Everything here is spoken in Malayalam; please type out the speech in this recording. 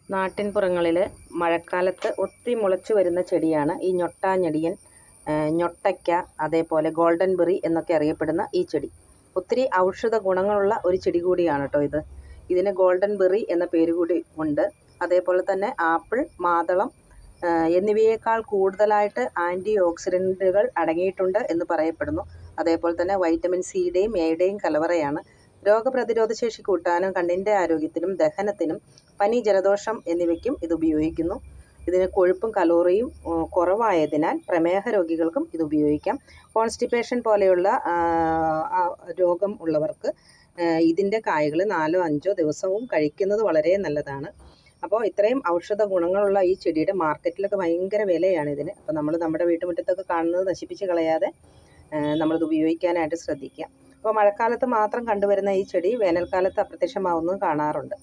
നാട്ടിൻപുറങ്ങളിൽ മഴക്കാലത്ത് ഒത്തിരി മുളച്ചു വരുന്ന ചെടിയാണ് ഈ ഞൊട്ടാഞ്ഞെടിയൻ, ഞൊട്ടയ്ക്ക, അതേപോലെ ഗോൾഡൻ ബെറി എന്നൊക്കെ അറിയപ്പെടുന്ന ഈ ചെടി. ഒത്തിരി ഔഷധ ഗുണങ്ങളുള്ള ഒരു ചെടി കൂടിയാണ് കേട്ടോ ഇത്. ഇതിന് ഗോൾഡൻ ബെറി എന്ന പേര് കൂടി ഉണ്ട്. അതേപോലെ തന്നെ ആപ്പിൾ, മാതളം എന്നിവയേക്കാൾ കൂടുതലായിട്ട് ആൻറ്റി ഓക്സിഡൻറ്റുകൾ അടങ്ങിയിട്ടുണ്ട് എന്ന് പറയപ്പെടുന്നു. അതേപോലെ തന്നെ വൈറ്റമിൻ സിയുടെയും എയുടെയും കലവറയാണ്. രോഗപ്രതിരോധ ശേഷി കൂട്ടാനും കണ്ണിൻ്റെ ആരോഗ്യത്തിനും ദഹനത്തിനും പനി, ജലദോഷം എന്നിവയ്ക്കും ഇത് ഉപയോഗിക്കുന്നു. ഇതിന് കൊഴുപ്പും കലോറിയും കുറവായതിനാൽ പ്രമേഹ രോഗികൾക്കും ഇത് ഉപയോഗിക്കാം. കോൺസ്റ്റിപ്പേഷൻ പോലെയുള്ള രോഗം ഉള്ളവർക്ക് ഇതിൻ്റെ കായകൾ 4-5 ദിവസവും കഴിക്കുന്നത് വളരെ നല്ലതാണ്. അപ്പോൾ ഇത്രയും ഔഷധ ഗുണങ്ങളുള്ള ഈ ചെടിയുടെ മാർക്കറ്റിലൊക്കെ ഭയങ്കര വിലയാണ് ഇതിന്. അപ്പോൾ നമ്മൾ നമ്മുടെ വീട്ടുമുറ്റത്തൊക്കെ കാണുന്നത് നശിപ്പിച്ച് കളയാതെ നമ്മളിത് ഉപയോഗിക്കാനായിട്ട് ശ്രദ്ധിക്കുക. അപ്പോൾ മഴക്കാലത്ത് മാത്രം കണ്ടുവരുന്ന ഈ ചെടി വേനൽക്കാലത്ത് അപ്രത്യക്ഷമാവുന്നതും കാണാറുണ്ട്.